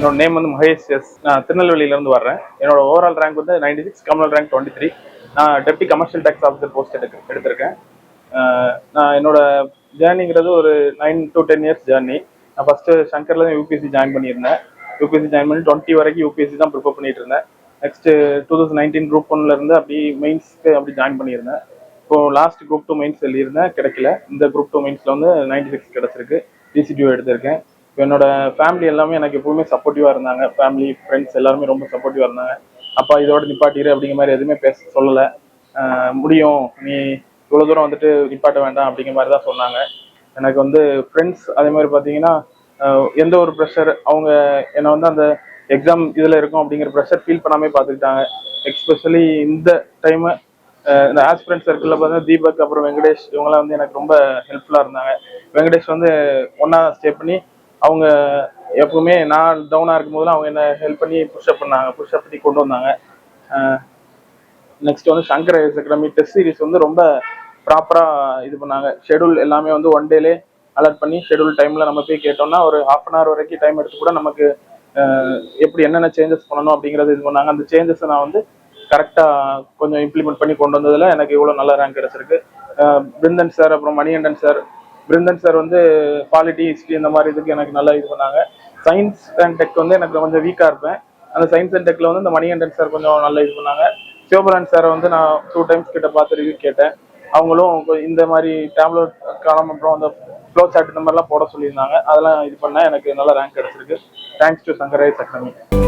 என்னோட நேம் வந்து மகேஷ் எஸ். நான் திருநெல்வேலியிலேருந்து வர்றேன். என்னோட ஓவரால் ரேங்க் வந்து 96, கம்யூனல் ரேங்க் 23. நான் deputy commercial tax officer post எடுத்திருக்கேன். நான் என்னோட ஜேர்னிங்கிறது ஒரு 9 to 10 இயர்ஸ் ஜேர்னி. நான் ஃபஸ்ட்டு சங்கரில் தான் யூபிஎஸ்சி ஜாயின் பண்ணியிருந்தேன். யூபிஎஸ்சி ஜாயின் பண்ணி 20 வரைக்கும் யூபிஎஸ்சி தான் ப்ரிப்பேர் பண்ணிட்டு இருந்தேன். நெக்ஸ்ட்டு 2019 குரூப் 1லேருந்து அப்படி மெயின்ஸ்க்கு அப்படி ஜாயின் பண்ணியிருந்தேன். இப்போது லாஸ்ட் குரூப் 2 மெயின்ஸ் எழுதியிருந்தேன், கிடைக்கல. இந்த குரூப் 2 மெயின்ஸில் வந்து 96 கிடச்சிருக்கு. டிசிடிஓ எடுத்திருக்கேன். இப்போ என்னோட ஃபேமிலி எல்லாமே எனக்கு எப்பவுமே சப்போர்ட்டிவாக இருந்தாங்க. ஃபேமிலி, ஃப்ரெண்ட்ஸ் எல்லாருமே ரொம்ப சப்போர்ட்டிவாக இருந்தாங்க. அப்பா இதோட நிப்பாட்டிரு அப்படிங்கிற மாதிரி எதுவுமே சொல்லலை. முடியும், நீ இவ்வளோ தூரம் வந்துட்டு நிப்பாட்ட வேண்டாம் அப்படிங்கிற மாதிரி தான் சொன்னாங்க. எனக்கு வந்து ஃப்ரெண்ட்ஸ் அதே மாதிரி பார்த்தீங்கன்னா எந்த ஒரு ப்ரெஷர், அவங்க என்னை வந்து அந்த எக்ஸாம் இதில் இருக்கும் அப்படிங்கிற ப்ரெஷர் ஃபீல் பண்ணாமே பார்த்துக்கிட்டாங்க. எக்ஸ்பெஷலி இந்த டைமு இந்த ஆஸ்பிரண்ட் சர்க்கிளில் பார்த்தீங்கன்னா தீபக், அப்புறம் வெங்கடேஷ், இவங்களாம் வந்து எனக்கு ரொம்ப ஹெல்ப்ஃபுல்லாக இருந்தாங்க. வெங்கடேஷ் வந்து ஒன்றா ஸ்டே பண்ணி அவங்க எப்பவுமே நான் டவுனாக இருக்கும் போதெல்லாம் அவங்க என்ன ஹெல்ப் பண்ணி புஷ்அப் பண்ணி கொண்டு வந்தாங்க. நெக்ஸ்ட் வந்து Shankar IS academy test series வந்து ரொம்ப ப்ராப்பராக இது பண்ணாங்க. ஷெடியூல் எல்லாமே வந்து ஒன் டேலே அலர்ட் பண்ணி ஷெடியூல் டைமில் நம்ம போய் கேட்டோம்னா ஒரு ½ hour வரைக்கும் டைம் எடுத்து கூட நமக்கு எப்படி என்னென்ன சேஞ்சஸ் பண்ணணும் அப்படிங்கிறது இது பண்ணாங்க. அந்த சேஞ்சஸை நான் வந்து கரெக்டாக கொஞ்சம் இம்ப்ளிமெண்ட் பண்ணி கொண்டு வந்ததில் எனக்கு இவ்வளோ நல்ல ரேங்க் கிடச்சிருக்கு. பிருந்தன் சார், அப்புறம் மணிகண்டன் சார். பிருந்தன் சார் வந்து பாலிட்டி, ஹிஸ்ட்ரி இந்த மாதிரி இதுக்கு எனக்கு நல்லா இது பண்ணாங்க. சயின்ஸ் அண்ட் டெக் வந்து எனக்கு கொஞ்சம் வீக்காக இருப்பேன். அந்த சயின்ஸ் அண்ட் டெக்கில் வந்து இந்த மணிகண்டன் சார் கொஞ்சம் நல்லா இது பண்ணாங்க. சிவபுரன் சாரை வந்து நான் 2 times கிட்ட பார்த்து ரிவ்யூ கேட்டேன். அவங்களும் இந்த மாதிரி டேப்லெட் காலம், அப்புறம் அந்த ஃப்ளோ சார்ட் இந்த மாதிரிலாம் போட சொல்லியிருந்தாங்க. அதெல்லாம் இது பண்ணால் எனக்கு நல்ல ரேங்க் கிடச்சிருக்கு. Thanks to Shankar IS academy.